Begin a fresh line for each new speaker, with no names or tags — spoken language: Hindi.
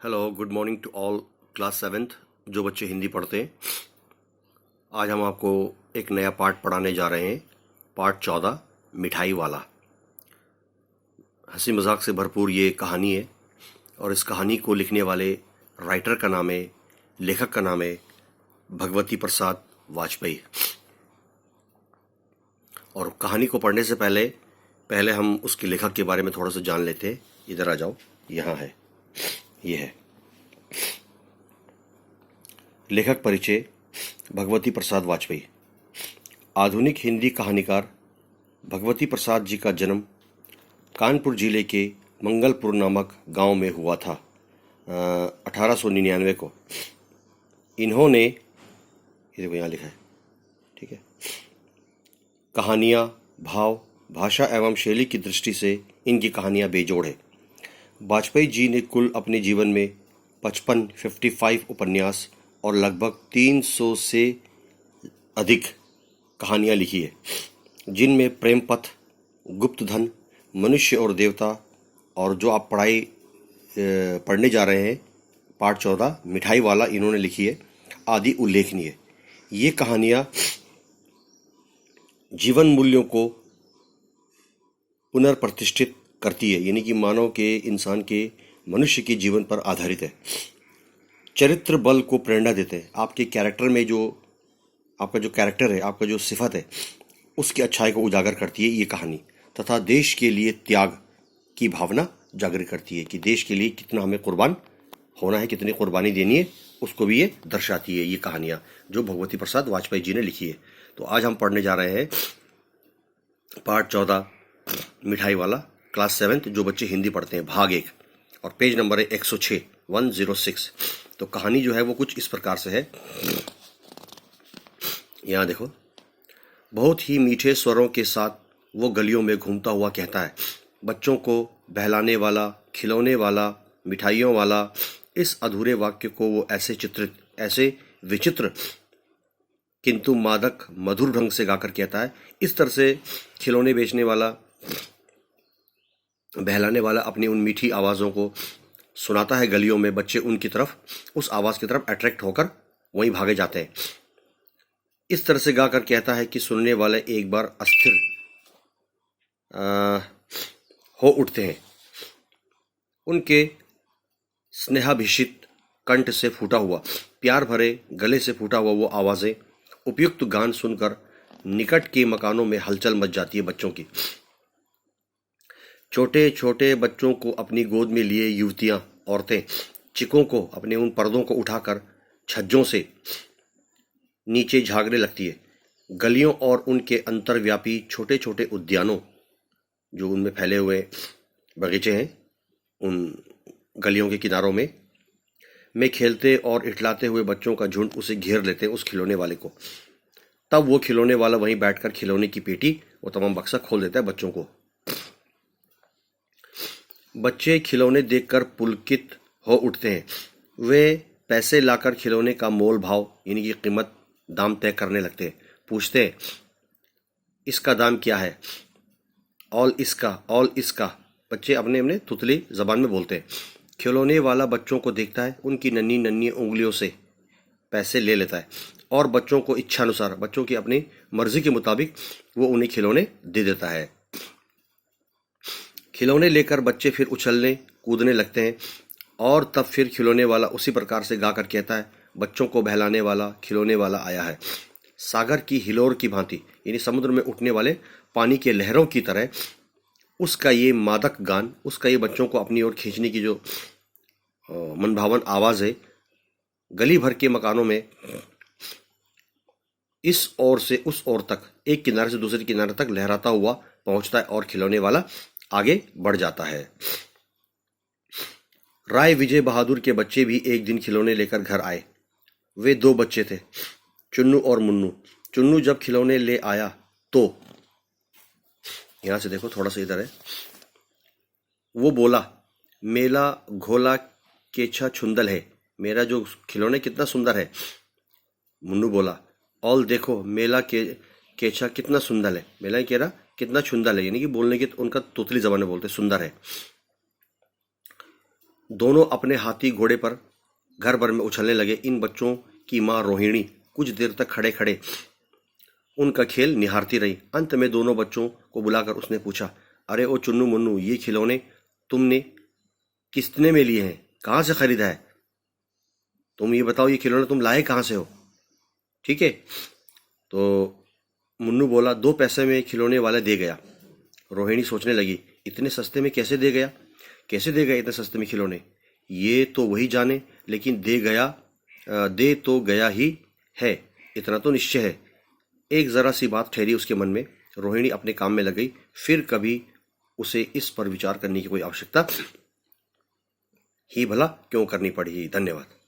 Hello, good morning to all class seventh जो बच्चे हिंदी पढ़ते हैं। आज हम आपको एक नया पार्ट पढ़ाने जा रहे हैं। पार्ट 14, मिठाई वाला। हंसी मजाक से भरपूर ये कहानी है और इस कहानी को लिखने वाले राइटर का नाम है, लेखक का नाम है भगवती प्रसाद वाजपेयी। और कहानी को पढ़ने से पहले पहले हम उसके लेखक के बारे में थोड़ा सा जान लेते हैं। इधर आ जाओ, यहाँ है, ये है लेखक परिचय। भगवती प्रसाद वाजपेयी आधुनिक हिंदी कहानीकार भगवती प्रसाद जी का जन्म कानपुर जिले के मंगलपुर नामक गांव में हुआ था 1899 को। इन्होंने, ये देखो यहाँ लिखा है, ठीक है। कहानियाँ, भाव, भाषा एवं शैली की दृष्टि से इनकी कहानियाँ बेजोड़ है। वाजपेयी जी ने कुल अपने जीवन में 55 उपन्यास और लगभग 300 से अधिक कहानियाँ लिखी है, जिनमें प्रेम पथ, गुप्तधन, मनुष्य और देवता और जो आप पढ़ने जा रहे हैं पार्ट 14 मिठाई वाला, इन्होंने लिखी है, आदि उल्लेखनीय। ये कहानियाँ जीवन मूल्यों को पुनर्प्रतिष्ठित करती है, यानी कि मानव के, इंसान के, मनुष्य के जीवन पर आधारित है। चरित्र बल को प्रेरणा देते हैं। आपके कैरेक्टर में जो आपका जो कैरेक्टर है, आपका जो सिफत है, उसकी अच्छाई को उजागर करती है ये कहानी, तथा देश के लिए त्याग की भावना जागृत करती है कि देश के लिए कितना हमें कुर्बान होना है, कितनी कुर्बानी देनी है, उसको भी ये दर्शाती है ये कहानियाँ जो भगवती प्रसाद वाजपेयी जी ने लिखी है। तो आज हम पढ़ने जा रहे हैं पार्ट 14 मिठाई वाला, क्लास 7 जो बच्चे हिंदी पढ़ते हैं, भाग 1, और पेज नंबर है 106। तो कहानी जो है वो कुछ इस प्रकार से है। यहाँ देखो, बहुत ही मीठे स्वरों के साथ वो गलियों में घूमता हुआ कहता है, बच्चों को बहलाने वाला, खिलौने वाला, मिठाइयों वाला। इस अधूरे वाक्य को वो ऐसे विचित्र किंतु मादक मधुर ढंग से गाकर कहता है। इस तरह से खिलौने बेचने वाला, बहलाने वाला अपनी उन मीठी आवाज़ों को सुनाता है गलियों में। बच्चे उनकी तरफ, उस आवाज़ की तरफ अट्रैक्ट होकर वहीं भागे जाते हैं। इस तरह से गाकर कहता है कि सुनने वाले एक बार अस्थिर हो उठते हैं। उनके स्नेहाभिषिक्त कंठ से फूटा हुआ, प्यार भरे गले से फूटा हुआ वो आवाज़ें, उपयुक्त गान सुनकर निकट के मकानों में हलचल मच जाती है बच्चों की। छोटे छोटे बच्चों को अपनी गोद में लिए युवतियां, औरतें चिकों को, अपने उन पर्दों को उठाकर छज्जों से नीचे झांकने लगती है। गलियों और उनके अंतर्व्यापी छोटे छोटे उद्यानों, जो उनमें फैले हुए बगीचे हैं, उन गलियों के किनारों में खेलते और इठलाते हुए बच्चों का झुंड उसे घेर लेते हैं, उस खिलौने वाले को। तब वो खिलौने वाला वहीं बैठकर खिलौने की पेटी, वो तमाम बक्सा खोल देता है बच्चों को। बच्चे खिलौने देखकर पुलकित हो उठते हैं। वे पैसे लाकर खिलौने का मोल भाव, यानी कि कीमत, दाम तय करने लगते हैं। पूछते हैं, इसका दाम क्या है? ऑल इसका। बच्चे अपने अपने तुतली जबान में बोलते हैं। खिलौने वाला बच्चों को देखता है, उनकी नन्ही नन्ही उंगलियों से पैसे ले लेता है और बच्चों को इच्छानुसार, बच्चों की अपनी मर्जी के मुताबिक वो उन्हें खिलौने दे देता है। खिलौने लेकर बच्चे फिर उछलने कूदने लगते हैं और तब फिर खिलौने वाला उसी प्रकार से गाकर कहता है, बच्चों को बहलाने वाला खिलौने वाला आया है। सागर की हिलोर की भांति, यानी समुद्र में उठने वाले पानी के लहरों की तरह उसका ये मादक गान, उसका ये बच्चों को अपनी ओर खींचने की जो मनभावन आवाज़ है, गली भर के मकानों में इस ओर से उस ओर तक, एक किनारे से दूसरे किनारे तक लहराता हुआ पहुंचता है और खिलौने वाला आगे बढ़ जाता है। राय विजय बहादुर के बच्चे भी एक दिन खिलौने लेकर घर आए। वे 2 बच्चे थे, चुन्नू और मुन्नू। चुन्नू जब खिलौने ले आया तो, यहां से देखो, थोड़ा सा इधर है, वो बोला, मेला घोला केछा छुंदल है, मेरा जो खिलौने कितना सुंदर है। मुन्नू बोला, ऑल देखो मेला के केछा कितना सुंदर है, मेला कह रहा कितना छुंदर है, यानी कि बोलने की उनका तोतली जबान में बोलते सुंदर है। दोनों अपने हाथी घोड़े पर घर भर में उछलने लगे। इन बच्चों की माँ रोहिणी कुछ देर तक खड़े खड़े उनका खेल निहारती रही। अंत में दोनों बच्चों को बुलाकर उसने पूछा, अरे ओ चुन्नू मुन्नू, ये खिलौने तुमने कितने में लिए हैं, कहाँ से खरीदा है? तुम ये बताओ, ये खिलौने तुम लाए कहाँ से हो? ठीक है। तो मुन्नू बोला, 2 पैसे में खिलौने वाला दे गया। रोहिणी सोचने लगी, इतने सस्ते में कैसे दे गया? कैसे दे गया इतने सस्ते में खिलौने? ये तो वही जाने, लेकिन दे तो गया ही है, इतना तो निश्चय है। एक जरा सी बात ठहरी उसके मन में। रोहिणी अपने काम में लग गई। फिर कभी उसे इस पर विचार करने की कोई आवश्यकता ही भला क्यों करनी पड़ी। धन्यवाद।